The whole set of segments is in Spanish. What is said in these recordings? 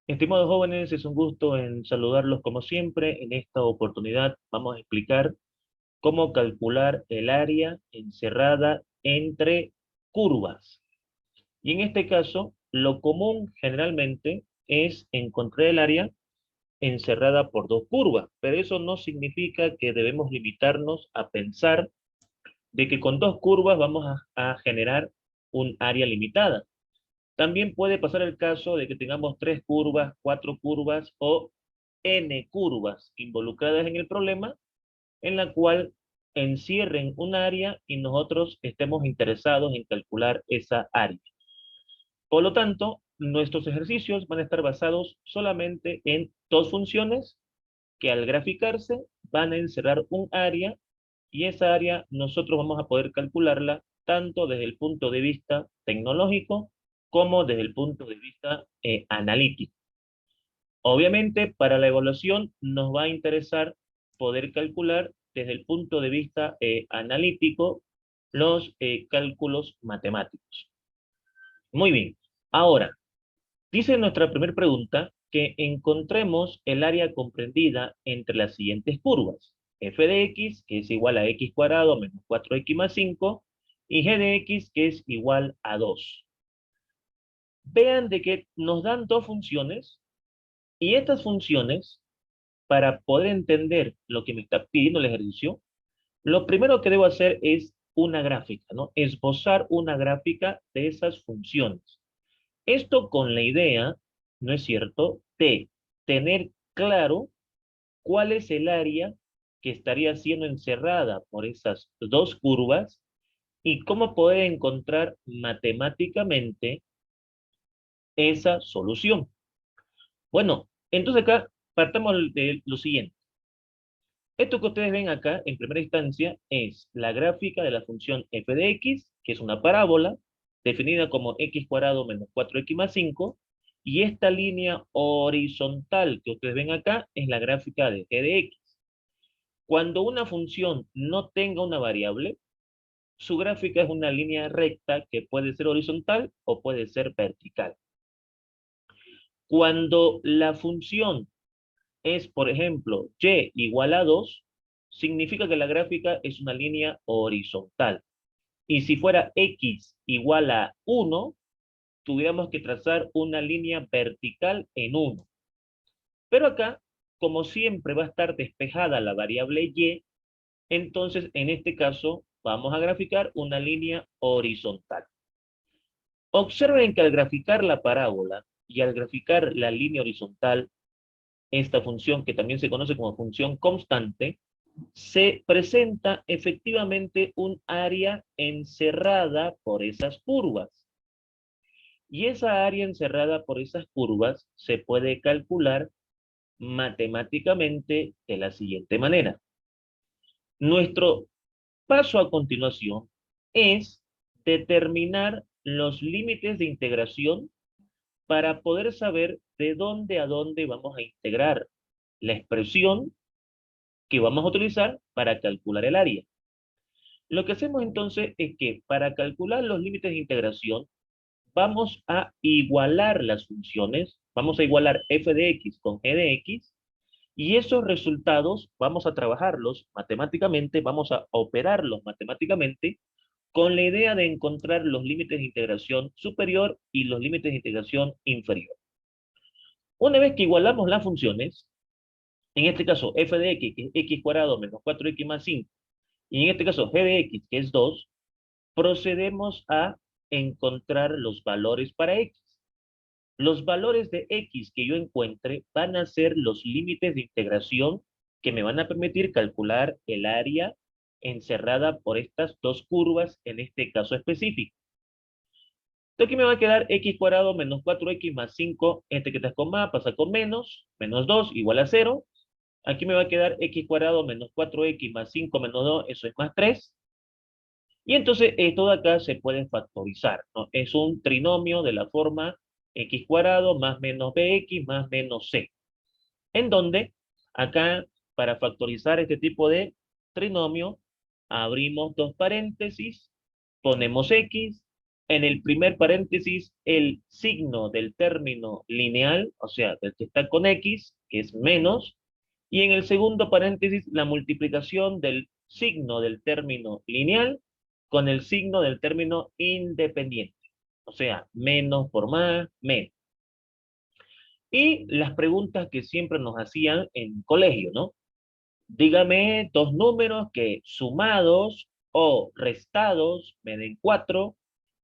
Estimados jóvenes, es un gusto en saludarlos como siempre. En esta oportunidad vamos a explicar cómo calcular el área encerrada entre curvas. Y en este caso, lo común generalmente es encontrar el área encerrada por dos curvas, pero eso no significa que debemos limitarnos a pensar de que con dos curvas vamos a generar un área limitada. También puede pasar el caso de que tengamos tres curvas, cuatro curvas o n curvas involucradas en el problema, en la cual encierren un área y nosotros estemos interesados en calcular esa área. Por lo tanto, nuestros ejercicios van a estar basados solamente en dos funciones que al graficarse van a encerrar un área y esa área nosotros vamos a poder calcularla tanto desde el punto de vista tecnológico como desde el punto de vista analítico. Obviamente, para la evaluación nos va a interesar poder calcular desde el punto de vista analítico los cálculos matemáticos. Muy bien. Ahora, dice nuestra primera pregunta que encontremos el área comprendida entre las siguientes curvas. F de x, que es igual a x cuadrado menos 4x más 5, y g de x, que es igual a 2. Vean de que nos dan dos funciones, y estas funciones, para poder entender lo que me está pidiendo el ejercicio, lo primero que debo hacer es una gráfica, ¿no? Esbozar una gráfica de esas funciones. Esto con la idea, ¿no es cierto?, de tener claro cuál es el área que estaría siendo encerrada por esas dos curvas y cómo poder encontrar matemáticamente esa solución. Bueno, entonces acá partamos de lo siguiente. Esto que ustedes ven acá, en primera instancia, es la gráfica de la función f de x, que es una parábola, definida como x cuadrado menos 4x más 5, y esta línea horizontal que ustedes ven acá es la gráfica de g de x. Cuando una función no tenga una variable, su gráfica es una línea recta que puede ser horizontal o puede ser vertical. Cuando la función es, por ejemplo, y igual a 2, significa que la gráfica es una línea horizontal. Y si fuera x igual a 1, tuviéramos que trazar una línea vertical en 1. Pero acá, como siempre va a estar despejada la variable y, entonces en este caso vamos a graficar una línea horizontal. Observen que al graficar la parábola y al graficar la línea horizontal, esta función que también se conoce como función constante, se presenta efectivamente un área encerrada por esas curvas. Y esa área encerrada por esas curvas se puede calcular matemáticamente de la siguiente manera. Nuestro paso a continuación es determinar los límites de integración para poder saber de dónde a dónde vamos a integrar la expresión que vamos a utilizar para calcular el área. Lo que hacemos entonces es que para calcular los límites de integración, vamos a igualar las funciones, vamos a igualar f de x con g de x, y esos resultados vamos a trabajarlos matemáticamente, vamos a operarlos matemáticamente con la idea de encontrar los límites de integración superior y los límites de integración inferior. Una vez que igualamos las funciones, en este caso f de x, que es x cuadrado menos 4x más 5, y en este caso g de x, que es 2, procedemos a encontrar los valores para x. Los valores de x que yo encuentre van a ser los límites de integración que me van a permitir calcular el área encerrada por estas dos curvas en este caso específico. Entonces aquí me va a quedar x cuadrado menos 4x más 5, este que está con más pasa con menos 2 igual a 0. Aquí me va a quedar x cuadrado menos 4x más 5 menos 2, eso es más 3. Y entonces esto de acá se puede factorizar, ¿no? Es un trinomio de la forma x cuadrado más menos bx más menos c. En donde acá, para factorizar este tipo de trinomio, abrimos dos paréntesis, ponemos x, En el primer paréntesis, el signo del término lineal, o sea, del que está con X, que es menos, y en el segundo paréntesis, la multiplicación del signo del término lineal con el signo del término independiente. O sea, menos por más, menos. Y las preguntas que siempre nos hacían en colegio, ¿no? Dígame dos números que sumados o restados me den 4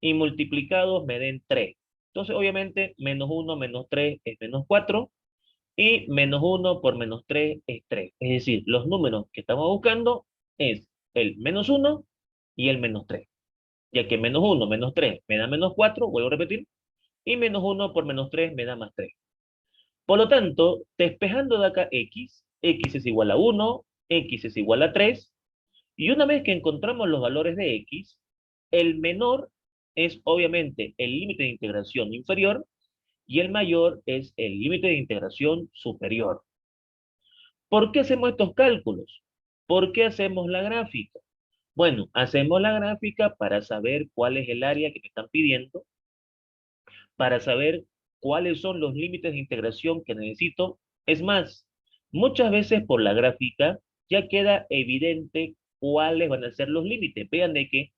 y multiplicados me den 3. Entonces, obviamente, menos uno menos 3 es menos 4 y menos uno por menos 3 es 3. Es decir, los números que estamos buscando es el menos uno y el menos 3. Ya que menos uno menos 3 me da menos 4, vuelvo a repetir, y menos uno por menos 3 me da más 3. Por lo tanto, despejando de acá x es igual a 1, x es igual a 3, y una vez que encontramos los valores de x, el menor es obviamente el límite de integración inferior y el mayor es el límite de integración superior. ¿Por qué hacemos estos cálculos? ¿Por qué hacemos la gráfica? Bueno, hacemos la gráfica para saber cuál es el área que me están pidiendo, para saber cuáles son los límites de integración que necesito. Es más, muchas veces por la gráfica ya queda evidente cuáles van a ser los límites. Vean de que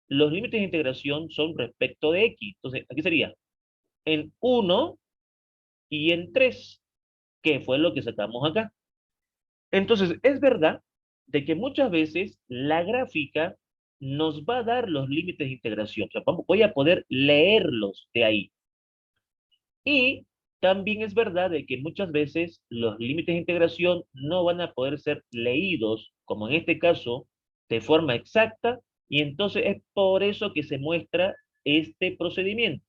los límites de integración son respecto de x. Entonces, aquí sería en 1 y en 3, que fue lo que sacamos acá. Entonces, es verdad de que muchas veces la gráfica nos va a dar los límites de integración. O sea, voy a poder leerlos de ahí. Y también es verdad de que muchas veces los límites de integración no van a poder ser leídos, como en este caso, de forma exacta, y entonces es por eso que se muestra este procedimiento.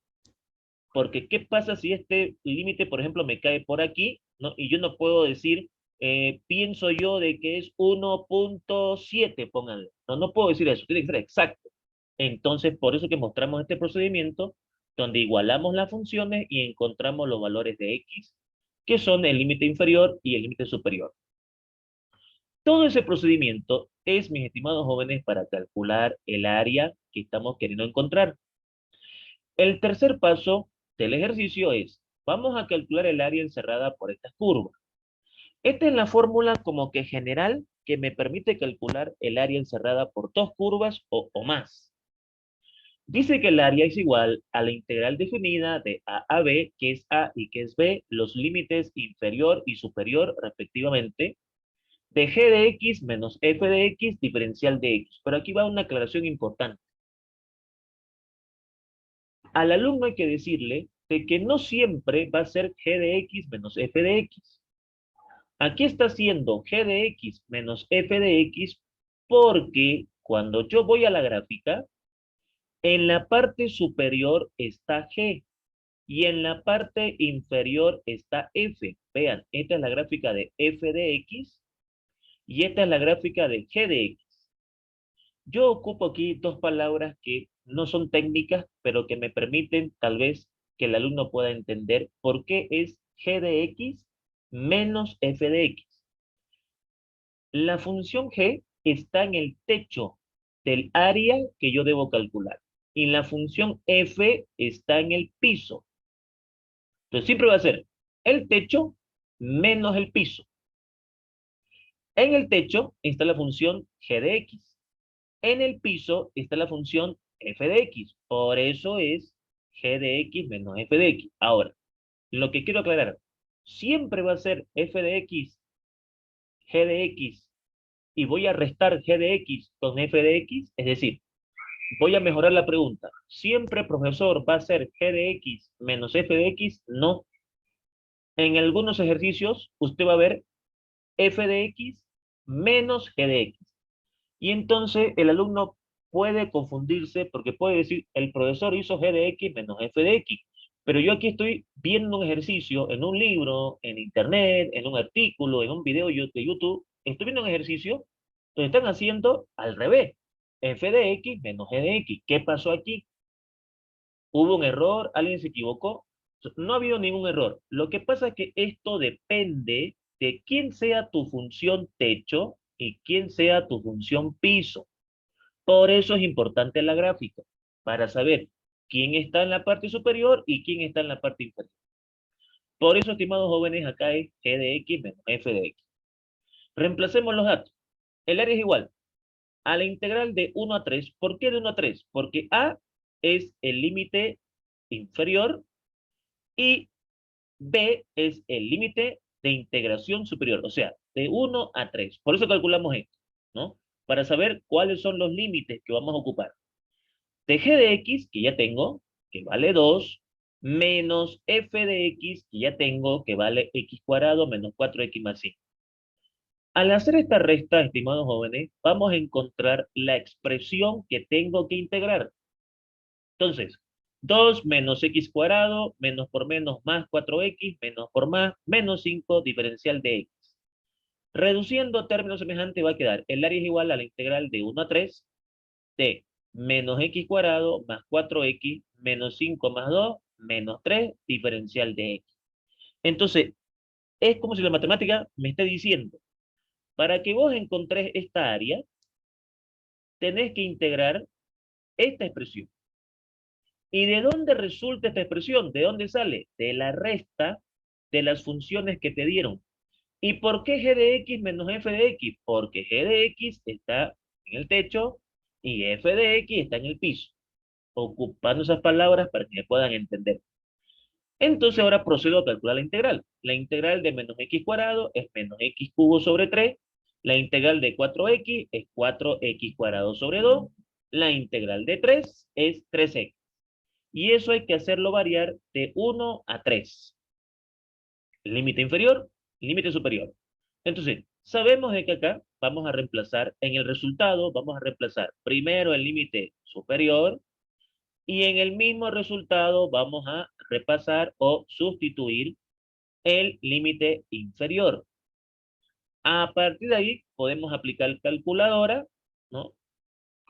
Porque, ¿qué pasa si este límite, por ejemplo, me cae por aquí, ¿no? Y yo no puedo decir, pienso yo de que es 1.7, pónganle. No, no puedo decir eso, tiene que ser exacto. Entonces, por eso que mostramos este procedimiento, donde igualamos las funciones y encontramos los valores de x, que son el límite inferior y el límite superior. Todo ese procedimiento es, mis estimados jóvenes, para calcular el área que estamos queriendo encontrar. El tercer paso del ejercicio es, vamos a calcular el área encerrada por estas curvas. Esta es la fórmula como que general que me permite calcular el área encerrada por dos curvas o más. Dice que el área es igual a la integral definida de a a b, que es a y que es b, los límites inferior y superior respectivamente, de g de x menos f de x diferencial de x. Pero aquí va una aclaración importante. Al alumno hay que decirle de que no siempre va a ser g de x menos f de x. Aquí está siendo g de x menos f de x porque cuando yo voy a la gráfica, en la parte superior está g y en la parte inferior está f. Vean, esta es la gráfica de f de x y esta es la gráfica de g de x. Yo ocupo aquí dos palabras que no son técnicas, pero que me permiten tal vez que el alumno pueda entender por qué es g de x menos f de x. La función g está en el techo del área que yo debo calcular. Y la función f está en el piso. Entonces siempre va a ser el techo menos el piso. En el techo está la función g de x. En el piso está la función f de x. Por eso es g de x menos f de x. Ahora, lo que quiero aclarar, siempre va a ser f de x, g de x, y voy a restar g de x con f de x. Es decir, voy a mejorar la pregunta. ¿Siempre, profesor, va a ser g de x menos f de x? No. En algunos ejercicios, usted va a ver f de x menos g de x. Y entonces el alumno puede confundirse porque puede decir, el profesor hizo g de x menos f de x. Pero yo aquí estoy viendo un ejercicio en un libro, en internet, en un artículo, en un video de YouTube. Estoy viendo un ejercicio donde están haciendo al revés. F de x menos g de x. ¿Qué pasó aquí? ¿Hubo un error? ¿Alguien se equivocó? No ha habido ningún error. Lo que pasa es que esto depende de quién sea tu función techo y quién sea tu función piso. Por eso es importante la gráfica, para saber quién está en la parte superior y quién está en la parte inferior. Por eso, estimados jóvenes, acá es g de x menos f de x. Reemplacemos los datos. El área es igual a la integral de 1 a 3. ¿Por qué de 1 a 3? Porque a es el límite inferior y b es el límite de integración superior, o sea, de 1 a 3. Por eso calculamos esto, ¿no? Para saber cuáles son los límites que vamos a ocupar. De g de x, que ya tengo, que vale 2, menos f de x, que ya tengo, que vale x cuadrado menos 4x más 5. Al hacer esta resta, estimados jóvenes, vamos a encontrar la expresión que tengo que integrar. Entonces, 2 menos x cuadrado, menos por menos más 4x, menos por más, menos 5, diferencial de x. Reduciendo términos semejantes va a quedar, el área es igual a la integral de 1 a 3 de menos x cuadrado más 4x menos 5 más 2 menos 3 diferencial de x. Entonces, es como si la matemática me esté diciendo, para que vos encontres esta área, tenés que integrar esta expresión. ¿Y de dónde resulta esta expresión? ¿De dónde sale? De la resta de las funciones que te dieron. ¿Y por qué g de x menos f de x? Porque g de x está en el techo y f de x está en el piso. Ocupando esas palabras para que me puedan entender. Entonces ahora procedo a calcular la integral. La integral de menos x cuadrado es menos x cubo sobre 3. La integral de 4x es 4x cuadrado sobre 2. La integral de 3 es 3x. Y eso hay que hacerlo variar de 1 a 3. Límite inferior, límite superior. Entonces, sabemos de que acá vamos a reemplazar, en el resultado vamos a reemplazar primero el límite superior y en el mismo resultado vamos a repasar o sustituir el límite inferior. A partir de ahí podemos aplicar calculadora, ¿no?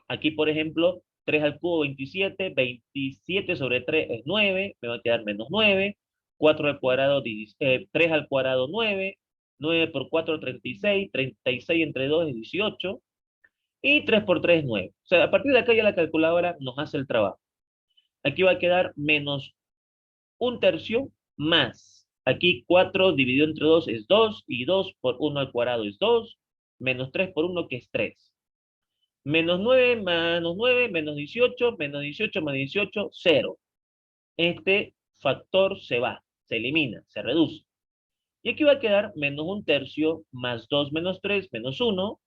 Aquí, por ejemplo, 3 al cubo 27, 27 sobre 3 es 9, me va a quedar menos 9, 4 al cuadrado, 3 al cuadrado 9, 9 por 4 36, 36 entre 2 es 18, y 3 por 3 es 9. O sea, a partir de acá ya la calculadora nos hace el trabajo. Aquí va a quedar menos un tercio más. Aquí 4 dividido entre 2 es 2, y 2 por 1 al cuadrado es 2, menos 3 por 1 que es 3. Menos 9 menos 9, menos 18 más 18, 0. Este factor se va, se elimina, se reduce. Y aquí va a quedar menos un tercio más 2 menos 3 menos 1.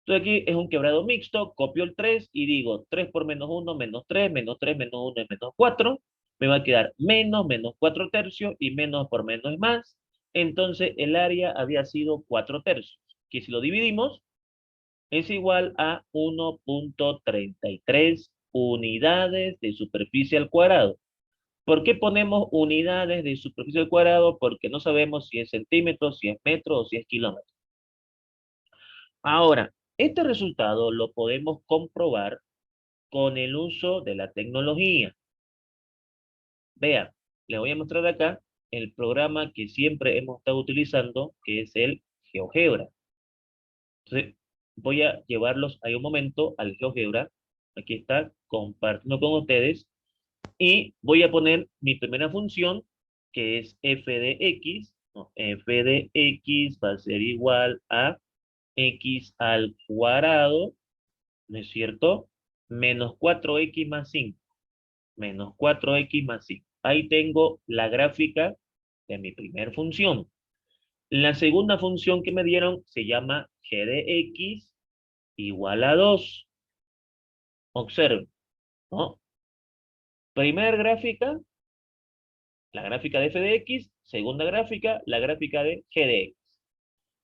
Entonces aquí es un quebrado mixto, copio el 3 y digo 3 por menos 1 menos 3, menos 3 menos 1 es menos 4. Me va a quedar menos 4 tercios y menos por menos es más. Entonces el área había sido 4 tercios, que si lo dividimos es igual a 1.33 unidades de superficie al cuadrado. ¿Por qué ponemos unidades de superficie al cuadrado? Porque no sabemos si es centímetro, si es metro o si es kilómetro. Ahora, este resultado lo podemos comprobar con el uso de la tecnología. Vean, les voy a mostrar acá el programa que siempre hemos estado utilizando, que es el GeoGebra. Entonces, voy a llevarlos ahí un momento al GeoGebra. Aquí está, compartiendo con ustedes. Y voy a poner mi primera función, que es f de x. No, f de x va a ser igual a x al cuadrado, ¿no es cierto? Menos 4x más 5. Menos 4x más 5. Ahí tengo la gráfica de mi primera función. La segunda función que me dieron se llama g de x igual a 2. Observen, ¿no? Primera gráfica, la gráfica de f de x. Segunda gráfica, la gráfica de g de x.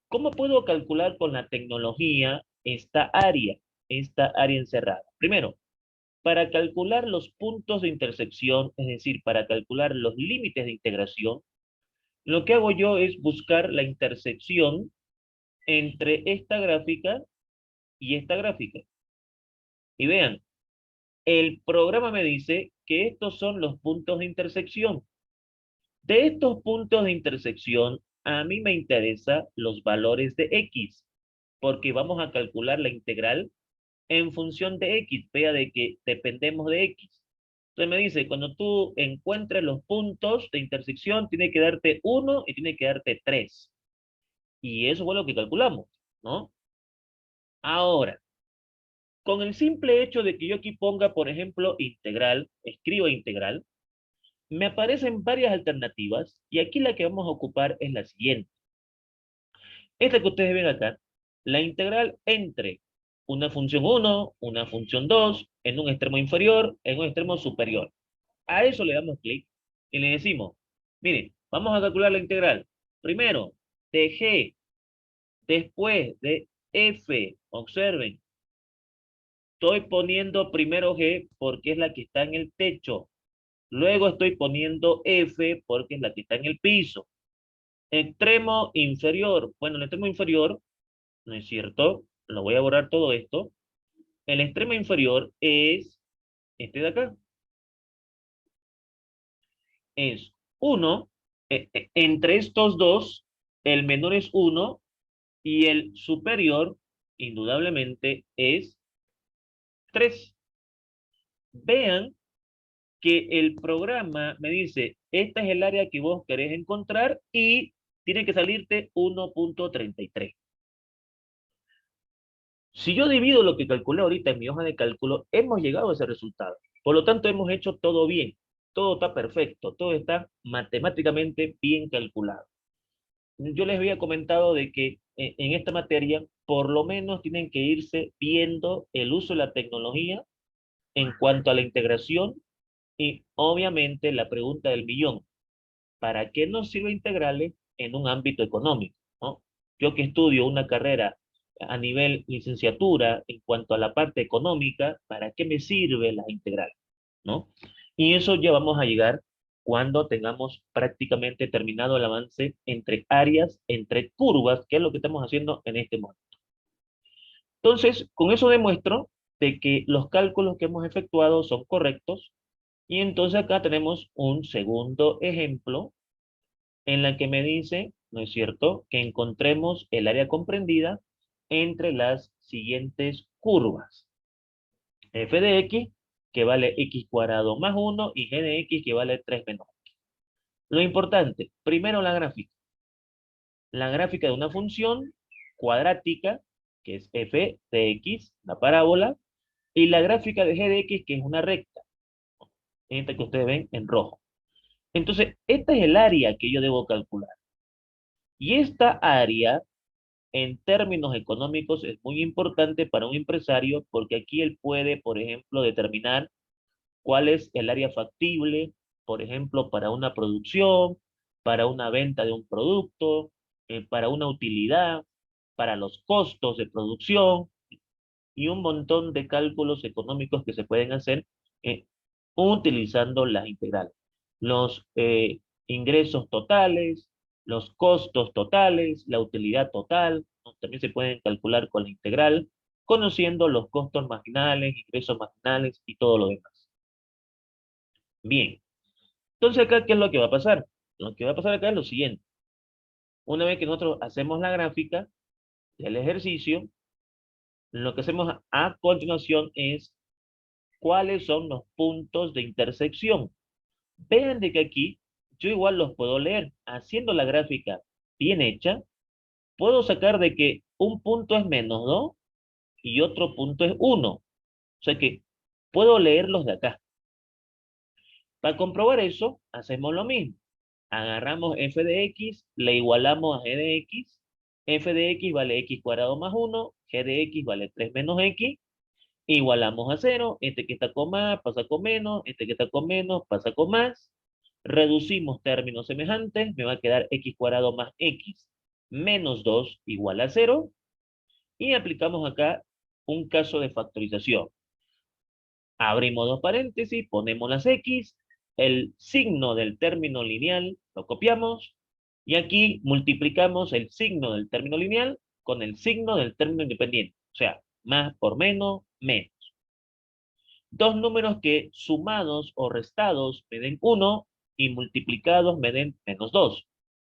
¿Cómo puedo calcular con la tecnología esta área encerrada? Primero, para calcular los puntos de intersección, es decir, para calcular los límites de integración, lo que hago yo es buscar la intersección entre esta gráfica y esta gráfica. Y vean, el programa me dice que estos son los puntos de intersección. De estos puntos de intersección, a mí me interesan los valores de x, porque vamos a calcular la integral en función de x. Vea de que dependemos de x. Entonces me dice, cuando tú encuentres los puntos de intersección, tiene que darte 1 y tiene que darte 3. Y eso fue lo que calculamos, ¿no? Ahora, con el simple hecho de que yo aquí ponga, por ejemplo, integral, escribo integral, me aparecen varias alternativas y aquí la que vamos a ocupar es la siguiente. Esta que ustedes ven acá, la integral entre una función 1, una función 2, en un extremo inferior, en un extremo superior. A eso le damos clic y le decimos, miren, vamos a calcular la integral. Primero, de g, después de f, observen, estoy poniendo primero g porque es la que está en el techo. Luego estoy poniendo f porque es la que está en el piso. Extremo inferior. Bueno, el extremo inferior, ¿no es cierto? Lo voy a borrar todo esto. El extremo inferior es este de acá. Es 1. Entre estos dos, el menor es 1 y el superior, indudablemente, es 3. Vean que el programa me dice, esta es el área que vos querés encontrar y tiene que salirte 1.33. Si yo divido lo que calculé ahorita en mi hoja de cálculo, hemos llegado a ese resultado. Por lo tanto, hemos hecho todo bien. Todo está perfecto. Todo está matemáticamente bien calculado. Yo les había comentado de que en esta materia, por lo menos tienen que irse viendo el uso de la tecnología en cuanto a la integración y obviamente la pregunta del millón. ¿Para qué nos sirve integrales en un ámbito económico? ¿No? Yo que estudio una carrera a nivel licenciatura en cuanto a la parte económica, ¿para qué me sirve la integral? ¿No? Y eso ya vamos a llegar cuando tengamos prácticamente terminado el avance entre áreas, entre curvas, que es lo que estamos haciendo en este momento. Entonces, con eso demuestro de que los cálculos que hemos efectuado son correctos y entonces acá tenemos un segundo ejemplo en la que me dice, ¿no es cierto?, que encontremos el área comprendida entre las siguientes curvas. F de x, que vale x cuadrado más 1, y g de x, que vale 3 menos x. Lo importante, primero la gráfica. La gráfica de una función cuadrática, que es f de x, la parábola, y la gráfica de g de x, que es una recta, esta que ustedes ven en rojo. Entonces, esta es el área que yo debo calcular. Y esta área, en términos económicos, es muy importante para un empresario porque aquí él puede, por ejemplo, determinar cuál es el área factible, por ejemplo, para una producción, para una venta de un producto, para una utilidad, para los costos de producción y un montón de cálculos económicos que se pueden hacer eh, utilizando las integrales. Los ingresos totales, los costos totales, la utilidad total, ¿no? También se pueden calcular con la integral, conociendo los costos marginales, ingresos marginales y todo lo demás. Bien, entonces acá, ¿qué es lo que va a pasar? Lo que va a pasar acá es lo siguiente. Una vez que nosotros hacemos la gráfica del ejercicio, lo que hacemos a continuación es cuáles son los puntos de intersección. Vean de que aquí yo igual los puedo leer. Haciendo la gráfica bien hecha, puedo sacar de que un punto es -2 y otro punto es 1. O sea que puedo leerlos de acá. Para comprobar eso, hacemos lo mismo. Agarramos f de x, le igualamos a g de x. F de x vale x cuadrado más 1, g de x vale 3 menos x. Igualamos a 0, este que está con más pasa con menos, este que está con menos pasa con más. Reducimos términos semejantes, me va a quedar x cuadrado más x menos 2 igual a 0. Y aplicamos acá un caso de factorización. Abrimos dos paréntesis, ponemos las x, el signo del término lineal lo copiamos, y aquí multiplicamos el signo del término lineal con el signo del término independiente. O sea, más por menos, menos. Dos números que sumados o restados me den 1 y multiplicados me den -2.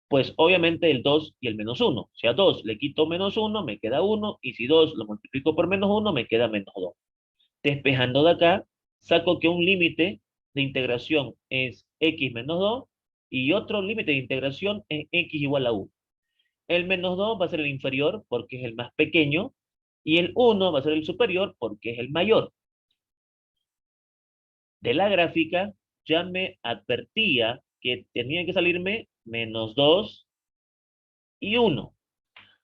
Pues obviamente el 2 y el -1. O sea, 2 le quito -1, me queda 1, y si 2 lo multiplico por -1, me queda -2. Despejando de acá, saco que un límite de integración es x menos 2 y otro límite de integración es x igual a 1. El menos 2 va a ser el inferior porque es el más pequeño y el 1 va a ser el superior porque es el mayor. De la gráfica ya me advertía que tenía que salirme menos 2 y 1.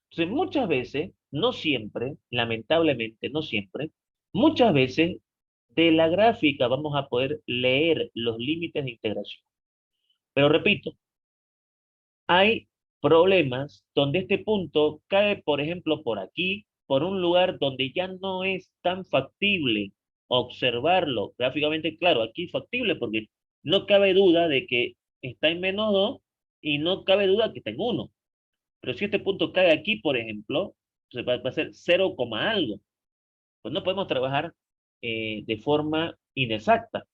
Entonces, muchas veces, no siempre, lamentablemente no siempre, muchas veces de la gráfica vamos a poder leer los límites de integración. Pero repito, hay problemas donde este punto cae, por ejemplo, por aquí, por un lugar donde ya no es tan factible observarlo gráficamente. Claro, aquí es factible porque no cabe duda de que está en menos 2 y no cabe duda que está en 1. Pero si este punto cae aquí, por ejemplo, entonces va a ser 0, algo. Pues no podemos trabajar de forma inexacta.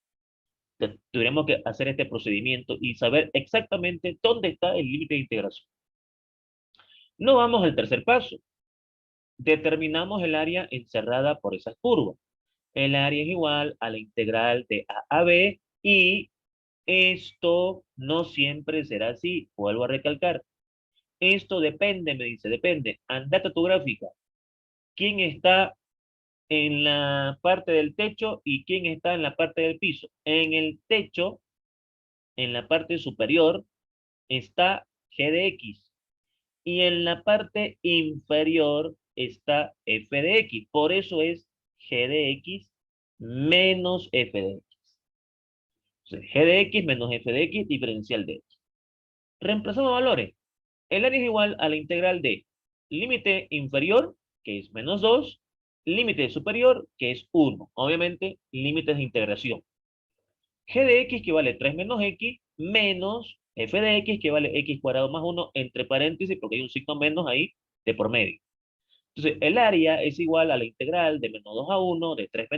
Tendríamos que hacer este procedimiento y saber exactamente dónde está el límite de integración. No vamos al tercer paso. Determinamos el área encerrada por esas curvas. El área es igual a la integral de A a B y esto no siempre será así. Vuelvo a recalcar. Esto depende, me dice, depende. Andate a tu gráfica. ¿Quién está en la parte del techo y quién está en la parte del piso? En el techo, en la parte superior, está G de X. Y en la parte inferior está f de x. Por eso es g de x menos f de x. Entonces, g de x menos f de x diferencial de x. Reemplazamos valores. El área es igual a la integral de límite inferior, que es menos 2, límite superior, que es 1. Obviamente, límites de integración. G de x que vale 3 menos x, menos f de x que vale x cuadrado más 1, entre paréntesis, porque hay un signo menos ahí de por medio. Entonces, el área es igual a la integral de menos 2 a 1, de 3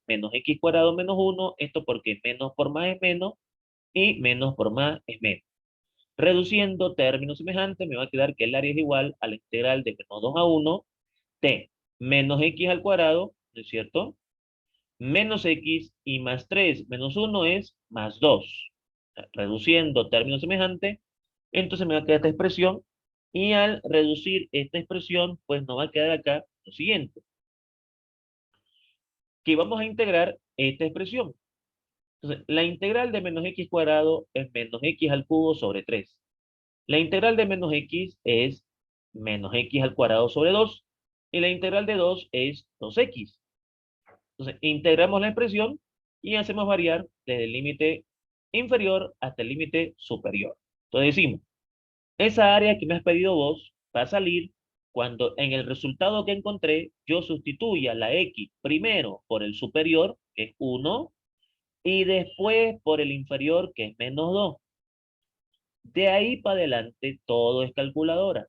menos x cuadrado menos 1, esto porque menos por más es menos, y menos por más es menos. Reduciendo términos semejantes, me va a quedar que el área es igual a la integral de menos 2 a 1, de menos x al cuadrado, ¿no es cierto? Menos x y más 3 menos 1 es más 2. Reduciendo términos semejantes, entonces me va a quedar esta expresión y al reducir esta expresión, pues nos va a quedar acá lo siguiente, que vamos a integrar esta expresión. Entonces, la integral de menos x cuadrado es menos x al cubo sobre 3. La integral de menos x es menos x al cuadrado sobre 2. Y la integral de 2 es 2x. Entonces, integramos la expresión y hacemos variar desde el límite inferior hasta el límite superior. Entonces decimos, esa área que me has pedido vos va a salir cuando en el resultado que encontré yo sustituya la x primero por el superior, que es 1, y después por el inferior, que es menos 2. De ahí para adelante todo es calculadora,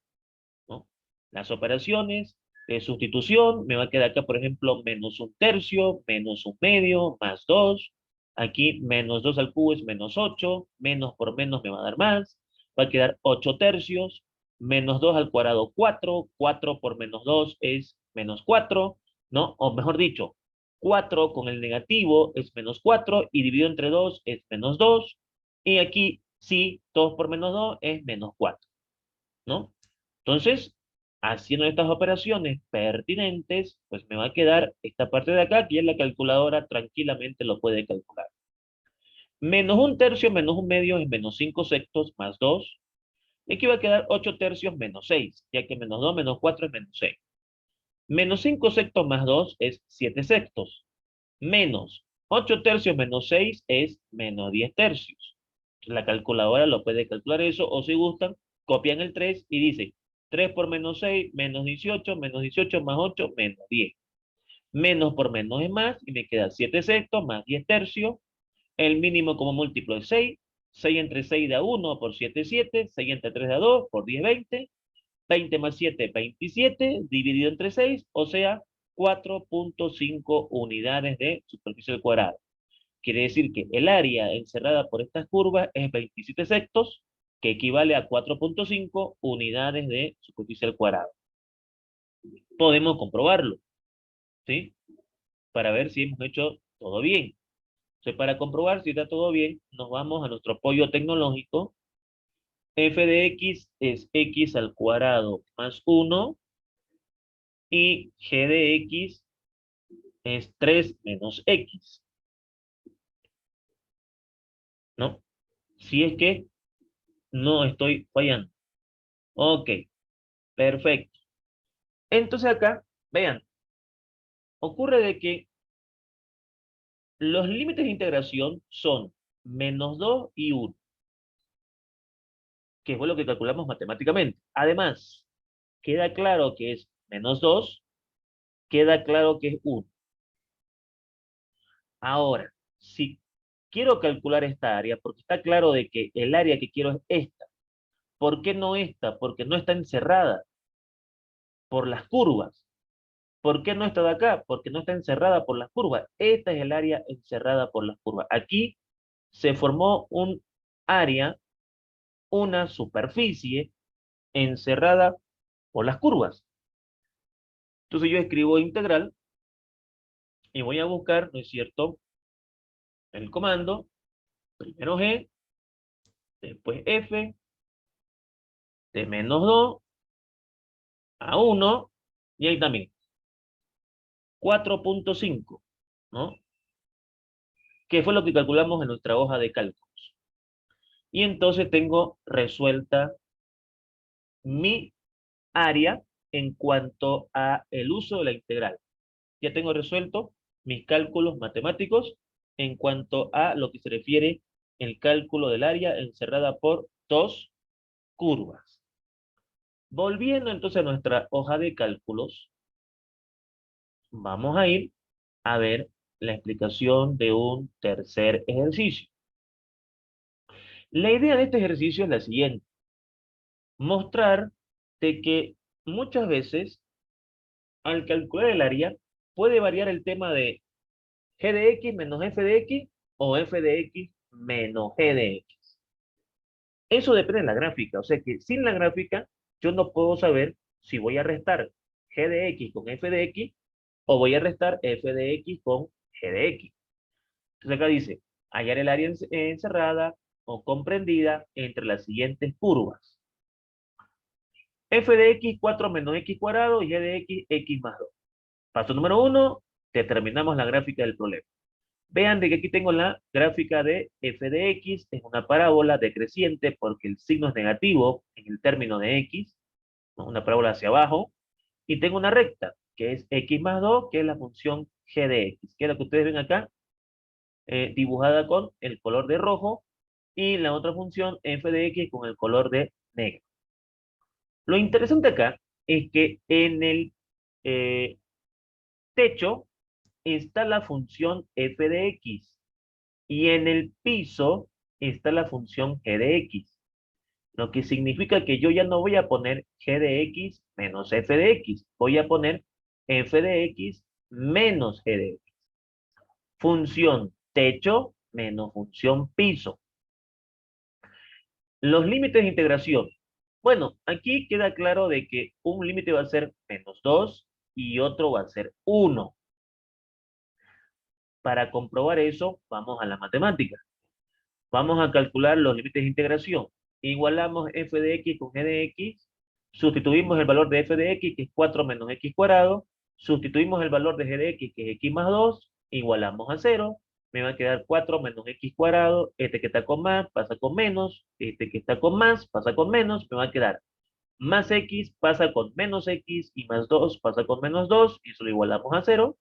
¿no? Las operaciones de sustitución me va a quedar acá, por ejemplo, menos un tercio, menos un medio, más 2. Aquí menos 2 al cubo es menos 8, menos por menos me va a dar más. Va a quedar 8 tercios, menos 2 al cuadrado 4, 4 por menos 2 es menos 4, ¿no? O mejor dicho, 4 con el negativo es menos 4 y dividido entre 2 es menos 2. Y aquí sí, 2 por menos 2 es menos 4, ¿no? Entonces, haciendo estas operaciones pertinentes, pues me va a quedar esta parte de acá, que es la calculadora tranquilamente lo puede calcular. Menos un tercio menos un medio es menos 5 sextos más 2. Y aquí va a quedar 8 tercios menos 6, ya que menos 2 menos 4 es menos 6. Menos 5 sextos más 2 es 7 sextos. Menos 8 tercios menos 6 es menos 10 tercios. La calculadora lo puede calcular eso, o si gustan, copian el 3 y dicen 3 por menos 6, menos 18 más 8, menos 10. Menos por menos es más, y me queda 7 sextos más 10 tercios. El mínimo como múltiplo es 6. 6 entre 6 da 1 por 7, 7. 6 entre 3 da 2 por 10, 20. 20 más 7, 27, dividido entre 6, o sea, 4.5 unidades de superficie al cuadrado. Quiere decir que el área encerrada por estas curvas es 27 sextos, que equivale a 4.5 unidades de superficie al cuadrado. Podemos comprobarlo, ¿sí? Para ver si hemos hecho todo bien. Entonces, para comprobar si está todo bien, nos vamos a nuestro apoyo tecnológico. F de X es X al cuadrado más 1 y G de X es 3 menos X, ¿no? Si es que no estoy fallando. Ok, perfecto. Entonces acá, vean, ocurre de que los límites de integración son -2 y 1, que fue lo que calculamos matemáticamente. Además, queda claro que es -2, queda claro que es 1. Ahora, si quiero calcular esta área, porque está claro de que el área que quiero es esta. ¿Por qué no esta? Porque no está encerrada por las curvas. ¿Por qué no está de acá? Porque no está encerrada por las curvas. Esta es el área encerrada por las curvas. Aquí se formó un área, una superficie encerrada por las curvas. Entonces yo escribo integral y voy a buscar, ¿no es cierto?, el comando, primero G, después F, de -2 a 1, y ahí también, 4.5, ¿no? Que fue lo que calculamos en nuestra hoja de cálculos. Y entonces tengo resuelta mi área en cuanto a el uso de la integral. Ya tengo resuelto mis cálculos matemáticos en cuanto a lo que se refiere el cálculo del área encerrada por dos curvas. Volviendo entonces a nuestra hoja de cálculos, vamos a ir a ver la explicación de un tercer ejercicio. La idea de este ejercicio es la siguiente: mostrar de que muchas veces al calcular el área puede variar el tema de g de x menos f de x o f de x menos g de x. Eso depende de la gráfica, o sea que sin la gráfica yo no puedo saber si voy a restar g de x con f de x o voy a restar f de x con g de x. Entonces acá dice, hallar el área encerrada o comprendida entre las siguientes curvas. F de x, 4 menos x cuadrado, y g de x, x más 2. Paso número 1, determinamos la gráfica del problema. Vean de que aquí tengo la gráfica de f de x, es una parábola decreciente porque el signo es negativo en el término de x, ¿no? Una parábola hacia abajo, y tengo una recta, que es x más 2, que es la función g de x, que es la que ustedes ven acá, dibujada con el color de rojo, y la otra función f de x con el color de negro. Lo interesante acá es que en el eh, techo está la función f de x y en el piso está la función g de x, lo que significa que yo ya no voy a poner g de x menos f de x, voy a poner f de x menos g de x. Función techo menos función piso. Los límites de integración. Bueno, aquí queda claro de que un límite va a ser -2 y otro va a ser 1. Para comprobar eso, vamos a la matemática. Vamos a calcular los límites de integración. Igualamos f de x con g de x. Sustituimos el valor de f de x, que es 4 menos x cuadrado. Sustituimos el valor de g de x, que es x más 2. Igualamos a 0. Me va a quedar 4 menos x cuadrado. Este que está con más pasa con menos. Este que está con más pasa con menos. Me va a quedar más x pasa con menos x y más 2 pasa con menos 2. Y eso lo igualamos a 0.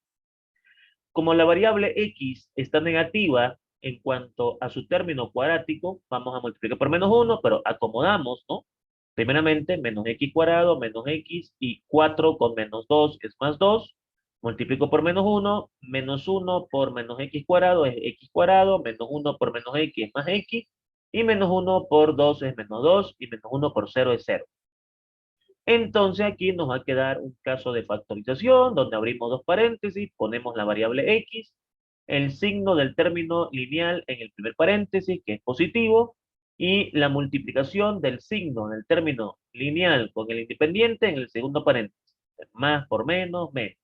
Como la variable x está negativa en cuanto a su término cuadrático, vamos a multiplicar por -1, pero acomodamos, ¿no? Primeramente, menos x cuadrado, menos x, y 4 con menos 2 es más 2. Multiplico por -1, -1 por menos x cuadrado es x cuadrado, -1 por menos x es más x, y -1 por 2 es menos 2, y -1 por 0 es 0. Entonces aquí nos va a quedar un caso de factorización donde abrimos dos paréntesis, ponemos la variable x, el signo del término lineal en el primer paréntesis, que es positivo, y la multiplicación del signo del término lineal con el independiente en el segundo paréntesis. Más por menos, menos.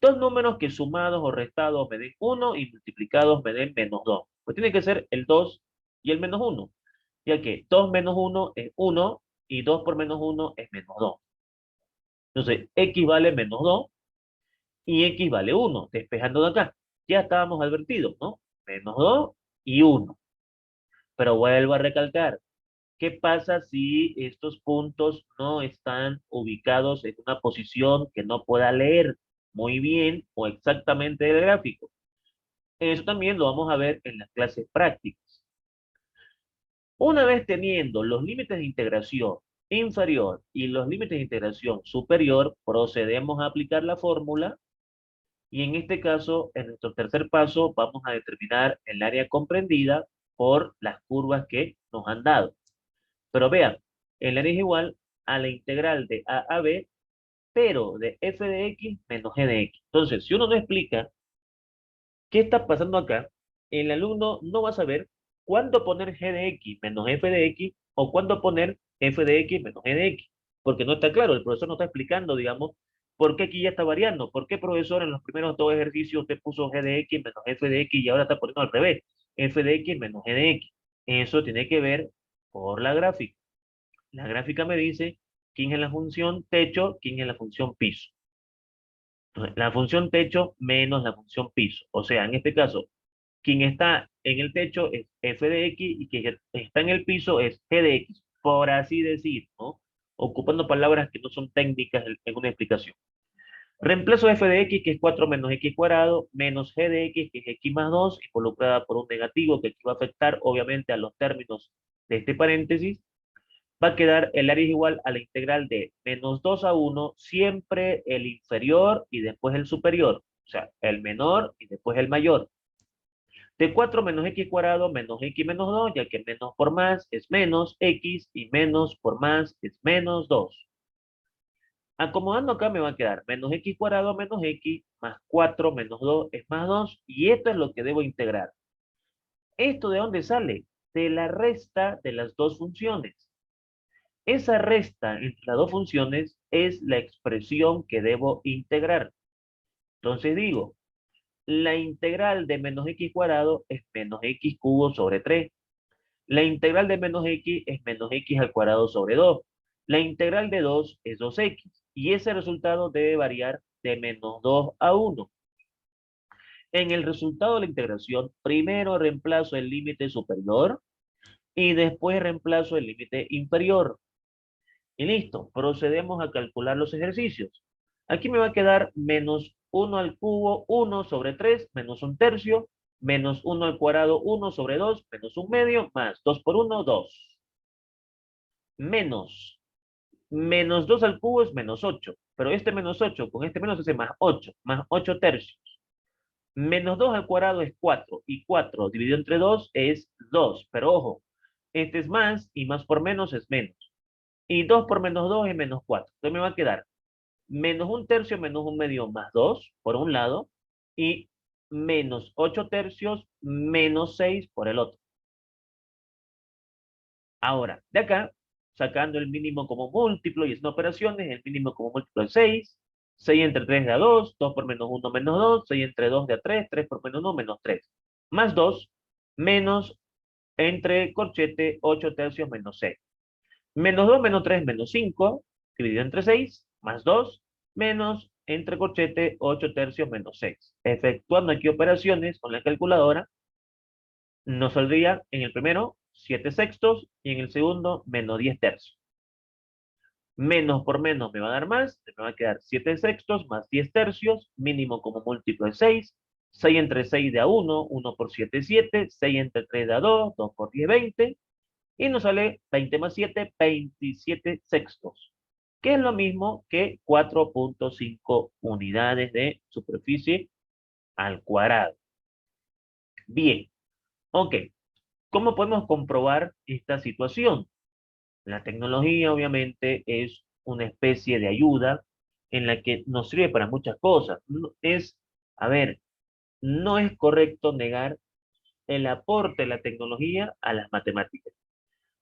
Dos números que sumados o restados me den 1 y multiplicados me den -2. Pues tiene que ser el 2 y el -1, ya que 2 menos 1 es 1 y 2 por -1 es -2. Entonces, x vale -2 y x vale 1. Despejando de acá, ya estábamos advertidos, ¿no? -2 y 1. Pero vuelvo a recalcar, ¿qué pasa si estos puntos no están ubicados en una posición que no pueda leer muy bien o exactamente el gráfico? Eso también lo vamos a ver en las clases prácticas. Una vez teniendo los límites de integración inferior y los límites de integración superior, procedemos a aplicar la fórmula y en este caso, en nuestro tercer paso, vamos a determinar el área comprendida por las curvas que nos han dado. Pero vean, el área es igual a la integral de a a b, pero de f de x menos g de x. Entonces, si uno no explica qué está pasando acá, el alumno no va a saber cuándo poner g de x menos f de x o cuándo poner f de x menos g de x, porque no está claro, el profesor no está explicando, digamos, por qué aquí ya está variando, por qué profesor en los primeros dos ejercicios usted puso g de x menos f de x y ahora está poniendo al revés, f de x menos g de x. Eso tiene que ver por la gráfica. La gráfica me dice quién es la función techo, quién es la función piso. Entonces, la función techo menos la función piso. O sea, en este caso, quien está en el techo es f de x y quien está en el piso es g de x, por así decir, ¿no? Ocupando palabras que no son técnicas en una explicación. Reemplazo f de x, que es 4 menos x cuadrado, menos g de x, que es x más 2, involucrada por un negativo, que aquí va a afectar, obviamente, a los términos de este paréntesis. Va a quedar el área es igual a la integral de -2 a 1, siempre el inferior y después el superior. O sea, el menor y después el mayor. De 4 menos x cuadrado menos x menos 2, ya que menos por más es menos x y menos por más es menos 2. Acomodando acá me va a quedar menos x cuadrado menos x más 4 menos 2 es más 2, y esto es lo que debo integrar. ¿Esto de dónde sale? De la resta de las dos funciones. Esa resta entre las dos funciones es la expresión que debo integrar. Entonces digo, la integral de menos x cuadrado es menos x cubo sobre 3. La integral de menos x es menos x al cuadrado sobre 2. La integral de 2 es 2x. Y ese resultado debe variar de -2 a 1. En el resultado de la integración, primero reemplazo el límite superior y después reemplazo el límite inferior. Y listo, procedemos a calcular los ejercicios. Aquí me va a quedar menos 1 al cubo, 1 sobre 3, menos 1/3, menos 1 al cuadrado, 1 sobre 2, menos 1/2, más 2 por 1, 2. Menos, menos 2 al cubo es menos 8, pero este menos 8 con este menos hace más 8 tercios. Menos 2 al cuadrado es 4, y 4 dividido entre 2 es 2, pero ojo, este es más, y más por menos es menos. Y 2 por menos 2 es menos 4. Entonces me va a quedar menos 1/3 menos 1/2 más 2 por un lado, y menos 8 tercios menos 6 por el otro. Ahora, de acá, sacando el mínimo como múltiplo y haciendo operaciones, el mínimo como múltiplo es 6. 6 entre 3 da 2, 2 por menos 1 menos 2, 6 entre 2 da 3, 3 por menos 1 menos 3. Más 2, menos entre corchete 8 tercios menos 6. Menos 2 menos 3 menos 5, dividido entre 6, más 2, menos entre corchete 8 tercios menos 6. Efectuando aquí operaciones con la calculadora, nos saldría en el primero 7 sextos y en el segundo menos 10 tercios. Menos por menos me va a dar más, me va a quedar 7 sextos más 10 tercios, mínimo como múltiplo es 6. 6 entre 6 da 1, 1 por 7 es 7, 6 entre 3 da 2, 2 por 10 20, y nos sale 20 más 7, 27 sextos, que es lo mismo que 4.5 unidades de superficie al cuadrado. Bien, ok. ¿Cómo podemos comprobar esta situación? La tecnología obviamente es una especie de ayuda en la que nos sirve para muchas cosas. A ver, no es correcto negar el aporte de la tecnología a las matemáticas.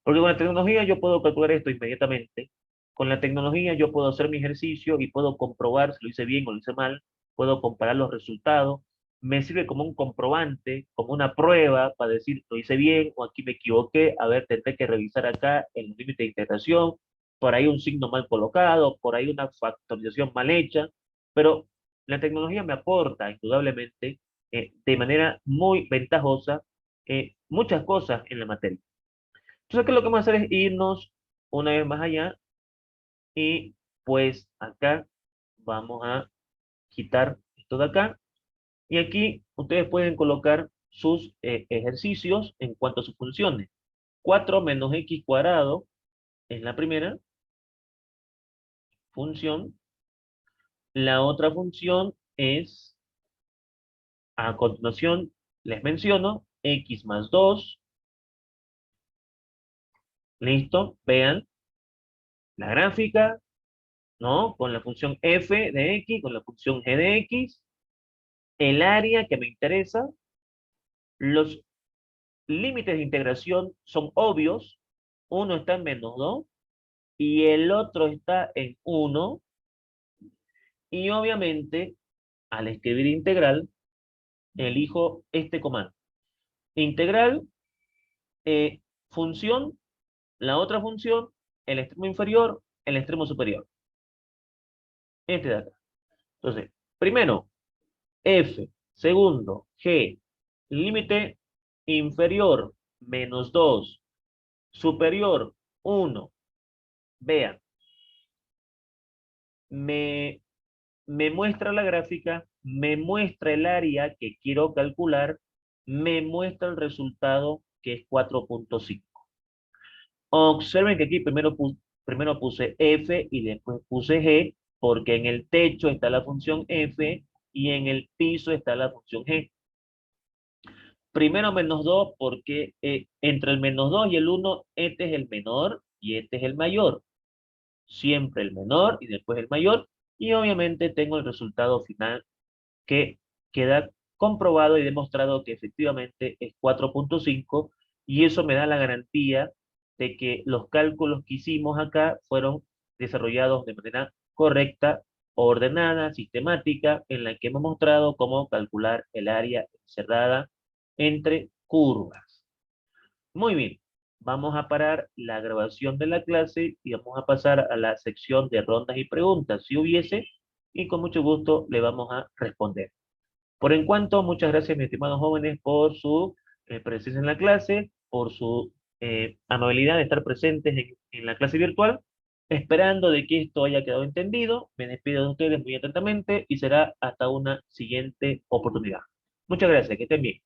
Porque con la tecnología yo puedo calcular esto inmediatamente. Con la tecnología yo puedo hacer mi ejercicio y puedo comprobar si lo hice bien o lo hice mal. puedo comparar los resultados, me sirve como un comprobante, como una prueba para decir, lo hice bien o aquí me equivoqué, a ver, tendré que revisar acá el límite de integración, por ahí un signo mal colocado, por ahí una factorización mal hecha, pero la tecnología me aporta indudablemente de manera muy ventajosa muchas cosas en la materia. Entonces, ¿qué es lo que vamos a hacer? Es irnos una vez más allá y pues acá vamos a quitar esto de acá. Y aquí ustedes pueden colocar sus ejercicios en cuanto a sus funciones. 4 menos x cuadrado es la primera función. La otra función es, a continuación, les menciono, x más 2. Listo, vean la gráfica, ¿no? Con la función f de x, con la función g de x, el área que me interesa, los límites de integración son obvios, uno está en -2 y el otro está en 1, y obviamente al escribir integral, elijo este comando. Integral, eh, función, la otra función, el extremo inferior, el extremo superior. Este de acá. Entonces, primero, f, segundo, g, límite inferior, -2, superior, 1. Vean, me, me muestra la gráfica, me muestra el área que quiero calcular, me muestra el resultado que es 4.5. Observen que aquí primero puse f y después puse g, porque en el techo está la función f y en el piso está la función g. Primero -2 porque entre el -2 y el 1, este es el menor y este es el mayor. Siempre el menor y después el mayor. Y obviamente tengo el resultado final que queda comprobado y demostrado que efectivamente es 4.5, y eso me da la garantía de que los cálculos que hicimos acá fueron desarrollados de manera correcta, ordenada, sistemática, en la que hemos mostrado cómo calcular el área encerrada entre curvas. Muy bien, vamos a parar la grabación de la clase y vamos a pasar a la sección de rondas y preguntas, si hubiese, y con mucho gusto le vamos a responder. Por en cuanto, muchas gracias, mis estimados jóvenes, por su presencia en la clase, por su amabilidad de estar presentes en la clase virtual. Esperando de que esto haya quedado entendido, me despido de ustedes muy atentamente y será hasta una siguiente oportunidad. Muchas gracias, que estén bien.